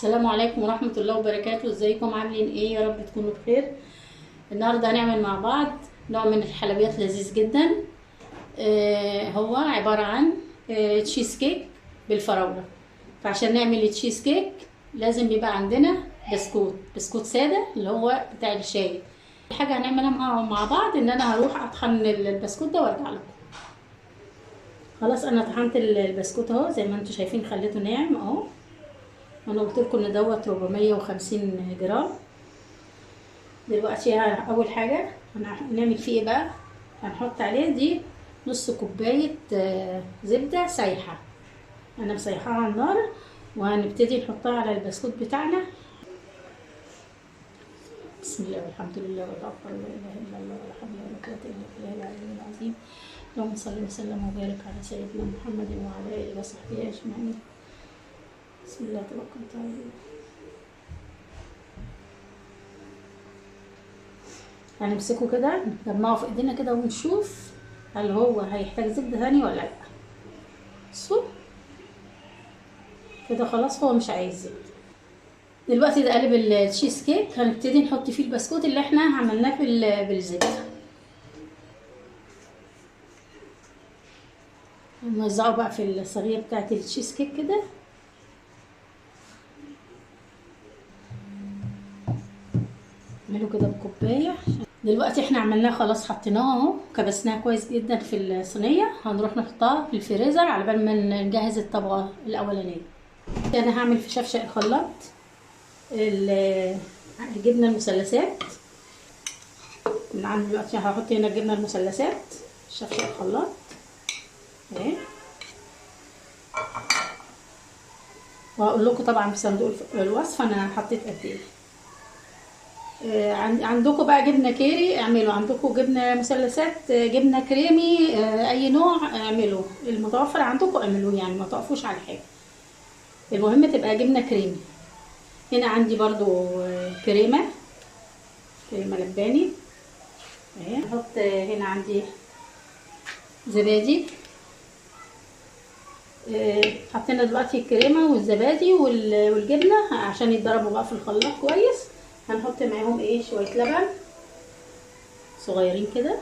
السلام عليكم ورحمة الله وبركاته. ازيكم عاملين ايه؟ يا رب تكونوا بخير. النهاردة هنعمل مع بعض نوع من الحلويات لذيذ جدا. هو عبارة عن تشيز كيك بالفراولة. فعشان نعمل التشيز كيك لازم يبقى عندنا بسكوت سادة اللي هو بتاع الشاي. الحاجة هنعملها مع بعض ان انا هروح اطحن البسكوت ده وارجع لكم. خلاص انا طحنت البسكوت اهو زي ما انتم شايفين، خليته ناعم اهو. انا قلت لكم ان دوت 450 جرام. دلوقتي اول حاجه هنعمل فيه ايه بقى؟ هنحط عليه دي نص كوبايه زبده سايحه، انا مسيحاها على النار، وهنبتدي نحطها على البسكوت بتاعنا. بسم الله والحمد لله والله اكبر، لا اله الا الله ولا حول ولا قوه الا بالله العلي العظيم. اللهم صل وسلم وبارك على سيدنا محمد وعلى اله وصحبه اجمعين. بسم الله توكلت على الله. هنمسكه كده نجمعه في ايدينا كده ونشوف هل هو هيحتاج زبده ثاني ولا لا. بصوا كده خلاص هو مش عايز زبده. دلوقتي ده قالب التشيز كيك، هنبتدي نحط فيه البسكوت اللي احنا عملناه بالزبده. نوزعه بقى في الصينيه بتاعه التشيز كيك كده. نعمله كده بكوبايه. دلوقتي احنا عملناه خلاص، حطيناه اهو، كبسناه كويس جدا في الصينيه. هنروح نحطها في الفريزر على بال ما نجهز الطبقه الاولانيه. انا هعمل في شفشق الخلاط الجبنه المثلثات من عندي. دلوقتي هحط هنا الجبنه المثلثات شفشق الخلاط اهي، وهقول لكم طبعا في صندوق الوصف انا حطيت قد ايه. عندكم بقى جبنه كيري اعملوا، عندكم جبنه مثلثات، جبنه كريمي، اي نوع اعملوا، المتوفر عندكم اعملوه، يعني ما تقفوش على حاجه، المهم تبقى جبنه كريمي. هنا عندي برضو كريمه لباني اهي. هحط هنا عندي زبادي. حطينا دلوقتي الكريمه والزبادي والجبنه عشان يتضربوا بقى في الخلاط كويس. هنحط معاهم ايه؟ شويه لبن صغيرين كده.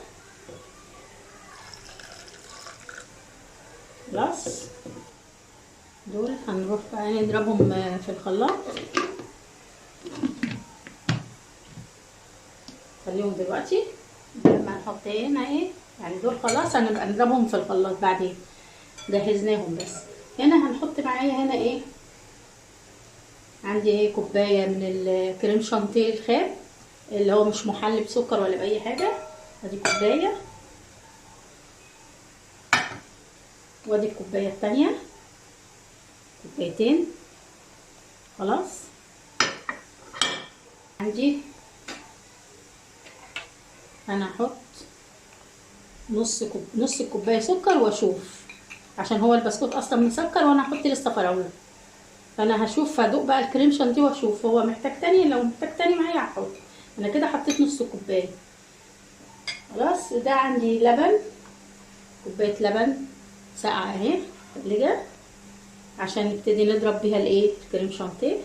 خلاص دول هنروح بقى نضربهم في الخلاط. خليهم دلوقتي لما نحط هنا ايه، يعني دول خلاص هنبقى نضربهم في الخلاط بعدين، جهزناهم. بس هنا هنحط معايا هنا ايه، عندي ايه كوبايه من الكريم شانتيه الخام اللي هو مش محلي بسكر ولا باي حاجه. ادي كوبايه، وادي الكوبايه الثانيه، كوبايتين. خلاص عندي انا هحط نص الكوبايه سكر واشوف، عشان هو البسكوت اصلا مسكر وانا هحط لسه فراوله، فانا هشوف هدوق بقى الكريم شانتيه واشوف هو محتاج تاني. لو محتاج تاني معايا هحط. انا كده حطيت نص كوبايه. خلاص ده عندي لبن، كوبايه لبن ساقعه اهي متلجه عشان نبتدي نضرب بيها الايه الكريم شانتيه.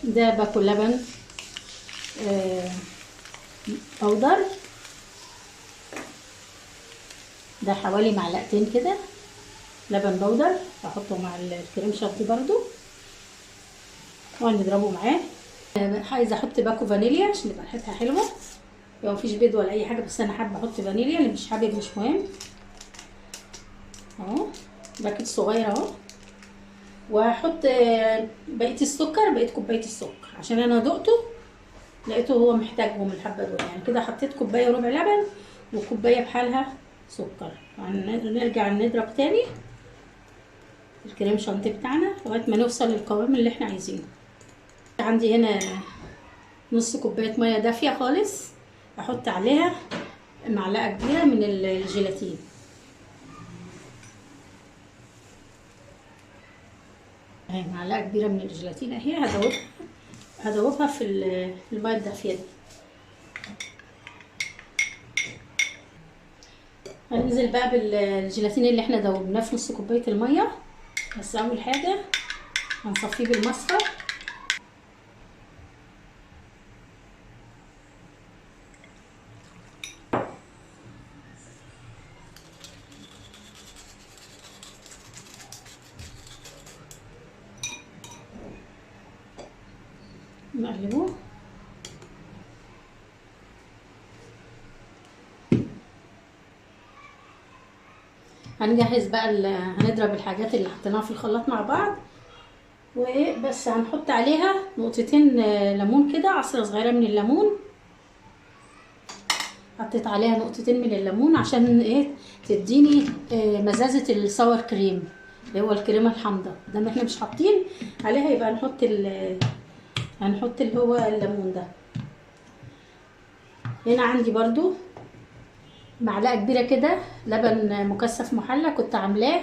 ده باكل لبن بودر، ده حوالي معلقتين كده لبن بودر هحطه مع الكريم شانتيه برضو وهنضربه معاه. عايزه احط باكو فانيليا عشان تبقى ريحتها حلوه. لو مفيش بيض ولا اي حاجه، بس انا حابه احط فانيليا، اللي مش حابب مش مهم. اهو باكيت صغير اهو. وهحط بقيه السكر، بقيه كوبايه السكر، عشان انا دقته لقيته هو محتاجهم الحبه دول. يعني كده حطيت كوبايه وربع لبن وكوبايه بحالها سكر. نرجع نضرب تاني الكريم شانتيه بتاعنا لغايه ما نوصل للقوام اللي احنا عايزينه. عندي هنا نص كوبايه ميه دافيه خالص، احط عليها معلقه كبيره من الجيلاتين اهي، معلقه كبيره من الجيلاتين اهي. هزودها هدوبها في الميه الدافيه دي. هننزل بقى بالجيلاتين اللي احنا دوبناه في نص كوبايه الميه. بس اول حاجه هنصفيه بالمصفى. نقلبه. هنجهز بقى هنضرب الحاجات اللي حطيناها في الخلاط مع بعض، وبس هنحط عليها نقطتين ليمون كده، عصرة صغيرة من الليمون. حطيت عليها نقطتين من الليمون عشان ايه؟ تديني مزازة الساور كريم اللي هو الكريمة الحامضة. ده احنا مش حاطين عليها يبقى هنحط اللي هو الليمون ده. هنا عندي برضو معلقة كبيرة كده لبن مكثف محلى كنت عاملاه.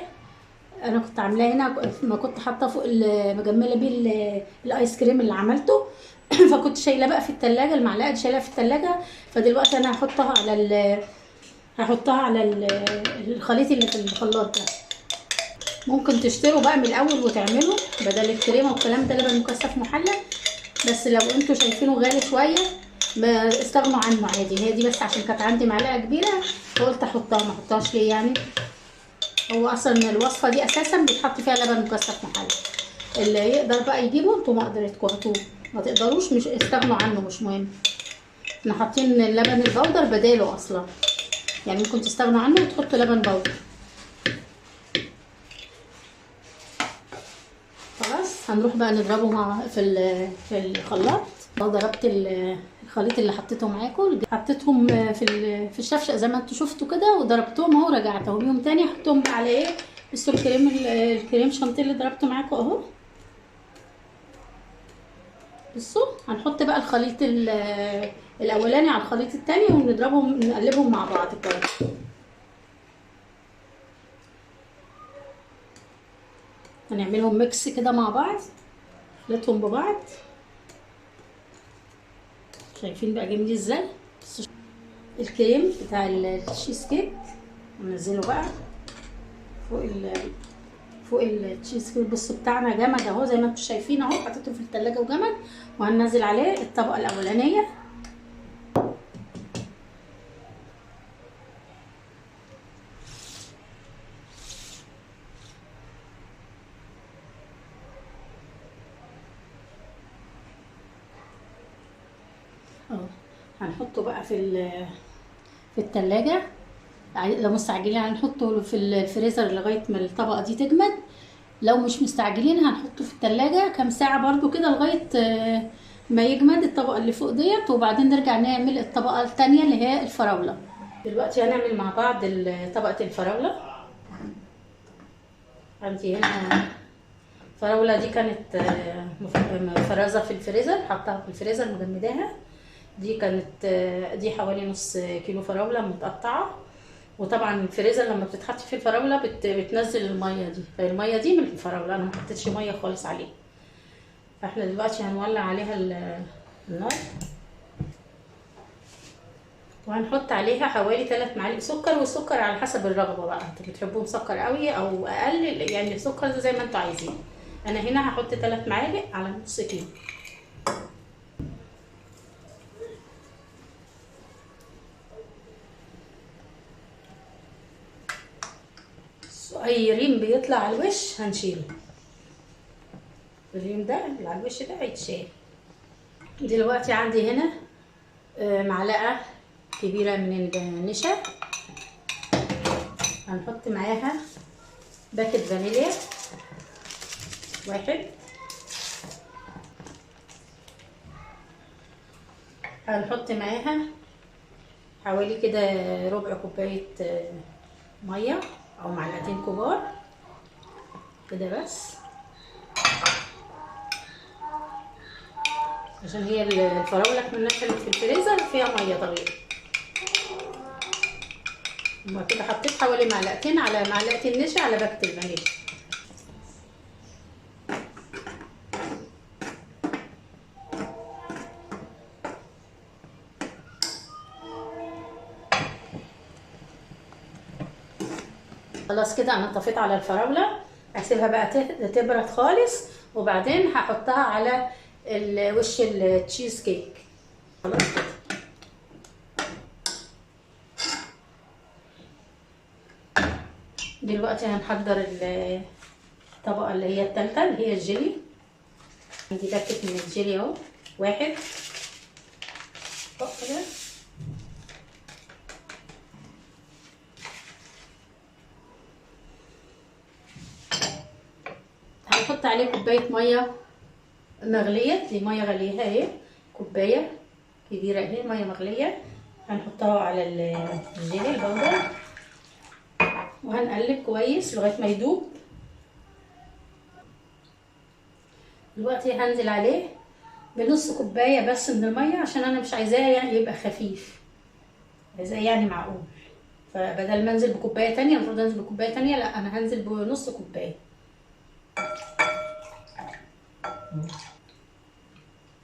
انا كنت عاملاه هنا، ما كنت حاطه فوق مجمله بيه الايس كريم اللي عملته. فكنت شايله بقى في التلاجة المعلقه دي، شايلها في التلاجة. فدلوقتي انا هحطها على الخليط اللي في الخلاط ده. ممكن تشتروا بقى من الاول وتعملوا بدل الكريمه والكلام ده لبن مكثف محلى، بس لو انتوا شايفينه غالي شويه ما استغنوا عنه عادي. هي دي بس عشان كانت عندي معلقه كبيره فقلت احطها، ما احطهاش ليه يعني. هو اصلا الوصفه دي اساسا بيتحط فيها لبن مكثف محلى. اللي يقدر بقى يجيبه انتوا ما قدرتكم هاتوه، ما تقدروش مش استغنوا عنه، مش مهم. احنا حاطين اللبن البودر بداله اصلا، يعني ممكن تستغنوا عنه وتحطوا لبن بودر. خلاص هنروح بقى نضربه في الخلاط. لو ضربت الخليط اللي حطيته معاكم، حطيتهم في الشفشق زي ما انتوا شفتوا كده، وضربتهم اهو، رجعتهم يوم تاني احطهم بقى على ايه؟ بصوا الكريم شانتيه اللي ضربته معاكم اهو. بصوا هنحط بقى الخليط الاولاني على الخليط التاني ونضربهم نقلبهم مع بعض كويس. هنعملهم ميكس كده مع بعض، نخلطهم ببعض. شايفين بقى جميل ازاي؟ الكريم بتاع التشيز كيك هننزله بقى فوق التشيز كيك. بصوا بتاعنا جمد اهو زي ما انتم شايفين اهو، حطيته في التلاجة وجمد. وهننزل عليه الطبقه الاولانيه. اهو هنحطه بقى في التلاجة. لو مستعجلين هنحطه في الفريزر لغايه ما الطبقه دي تجمد. لو مش مستعجلين هنحطه في التلاجة كام ساعه برضو كده لغايه ما يجمد الطبقه اللي فوق ديت، وبعدين نرجع نعمل الطبقه التانية اللي هي الفراوله. دلوقتي هنعمل مع بعض طبقه الفراوله. عندي هنا الفراوله دي كانت مفرزه في الفريزر، حطها في الفريزر مجمداها. دي كانت دي حوالي نص كيلو فراوله متقطعه. وطبعا الفريزر لما بتتحط في الفراوله بتنزل الميه دي، فالميه دي من الفراوله، انا ما حطيتش ميه خالص عليها. فاحنا دلوقتي هنولع عليها النار، وهنحط عليها حوالي 3 معالق سكر. والسكر على حسب الرغبه بقى، انتوا بتحبوه مسكر قوي او اقل، يعني السكر زي ما انتوا عايزين. انا هنا هحط 3 معالق على نص كيلو. اي ريم بيطلع على الوش هنشيله. الريم ده اللي على الوش ده هيتشال. دلوقتي عندي هنا معلقه كبيره من النشا. هنحط معاها باكت فانيليا واحد. هنحط معاها حوالي كده ربع كوبايه ميه او معلقتين كبار كده بس، عشان هي الفراوله كمان كانت في الفريزر فيها ميه طبيعي. وبعد كده حطيت حوالي معلقتين على معلقه النشا على باكت الفانيليا. خلاص كده انا طفيت على الفراوله، هسيبها بقى تبرد خالص، وبعدين هحطها على وش التشيز كيك. خلاص كده. دلوقتي هنحضر الطبقه اللي هي الثالثه اللي هي الجيلي. عندي باكت من الجيلي اهو، واحد كده. هنحط عليه كوبايه ميه مغليه، دي ميه غليها اهي، كوبايه كبيره اهي ميه مغليه، هنحطها على الجيلي البودر وهنقلب كويس لغايه ما يدوب. دلوقتي هنزل عليه بنص كوبايه بس من الميه، عشان انا مش عايزاه يعني يبقى خفيف، عايزاه يعني معقول. فبدل ما انزل بكوبايه تانية، المفروض انزل بكوبايه تانية، لا انا هنزل بنص كوبايه.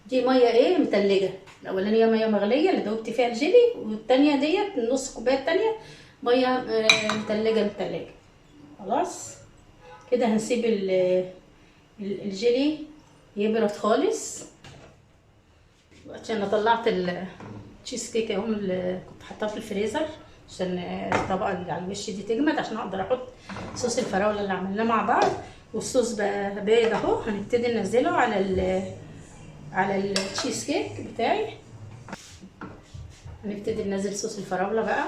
دي ميه ايه متلجه، الاولانيه ميه مغليه اللي دوبت فيها الجيلي، والتانية ديت النص كوبايه التانية ميه متلجه. خلاص كده هنسيب الجيلي يبرد خالص. دلوقتي انا طلعت التشيز كيك اهو اللي كنت حاطاه في الفريزر، عشان الطبقه اللي على الوش دي تجمد، عشان اقدر احط صوص الفراوله اللي عملناه مع بعض. والصوص بقى بارد اهو، هنبتدي ننزله على التشيز كيك بتاعي. هنبتدي ننزل صوص الفراوله بقى.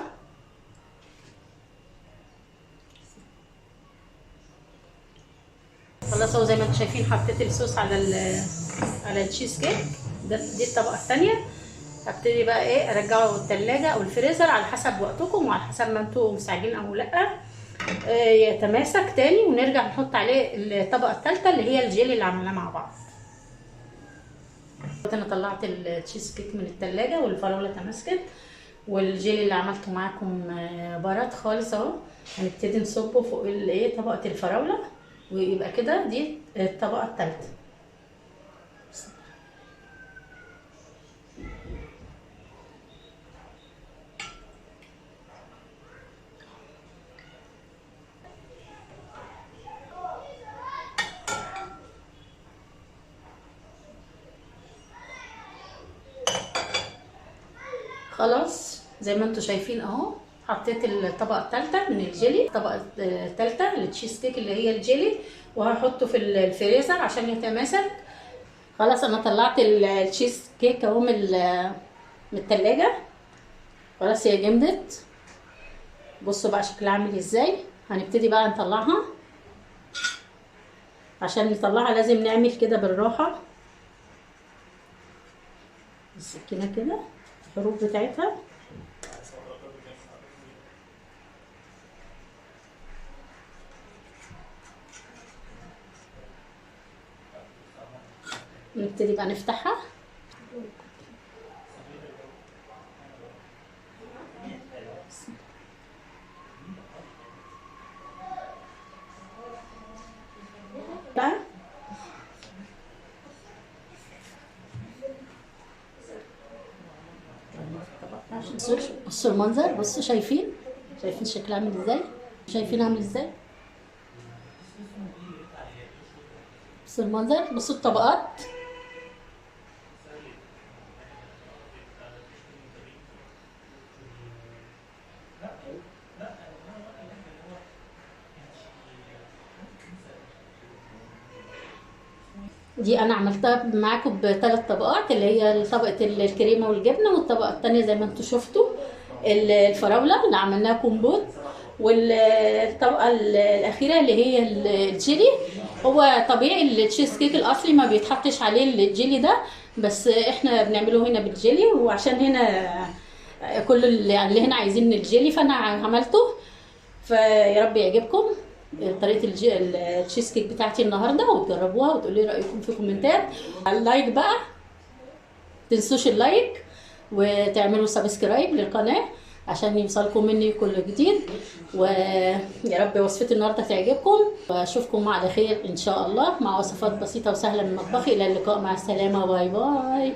خلاص اهو زي ما انتم شايفين حطيت الصوص على التشيز كيك. دي الطبقه الثانيه. هبتدي بقى ايه ارجعه الثلاجه او الفريزر على حسب وقتكم وعلى حسب ما انتم مستعجلين او لا، يتماسك تاني، ونرجع نحط عليه الطبقه الثالثه اللي هي الجيلي اللي عملناه مع بعض. انا طلعت التشيز كيك من الثلاجه والفراوله تماسكت، والجيلي اللي عملته معاكم برد خالص اهو. هنبتدي نصبه فوق الايه طبقه الفراوله، ويبقى كده دي الطبقه الثالثه. خلاص زي ما انتم شايفين اهو، حطيت الطبقه الثالثه من الجيلي، الطبقه الثالثه للتشيز كيك اللي هي الجيلي، وهحطه في الفريزر عشان يتماسك. خلاص انا طلعت التشيز كيك اهو من الثلاجه. خلاص هي جمدت، بصوا بقى شكلها عامل ازاي. هنبتدي بقى نطلعها. عشان نطلعها لازم نعمل كده بالراحه بالسكينه كده الحروف بتاعتها. نبتدي بقى نفتحها. بقى بصوا المنظر، بصوا شايفين شكلها عامل ازاي، شايفين عامل ازاي. بصوا المنظر، بصوا الطبقات. دي انا عملتها معاكم بثلاث طبقات، اللي هي طبقه الكريمه والجبنه، والطبقه الثانيه زي ما انتم شفتوا الفراوله اللي عملناها كومبوت، والطبقه الاخيره اللي هي الجيلي. هو طبيعي التشيز كيك الاصلي ما بيتحطش عليه الجيلي ده، بس احنا بنعمله هنا بالجيلي، وعشان هنا كل اللي هنا عايزين الجيلي فانا عملته. فيا رب يعجبكم طريقه التشيز كيك بتاعتي النهارده، وتجربوها وتقولوا لي رايكم في كومنتات. على اللايك بقى، تنسوش اللايك وتعملوا سبسكرايب للقناه عشان يوصلكم مني كل جديد. ويا رب وصفتي النهارده تعجبكم، واشوفكم على خير ان شاء الله مع وصفات بسيطه وسهله من مطبخي. الى اللقاء، مع السلامه، باي باي.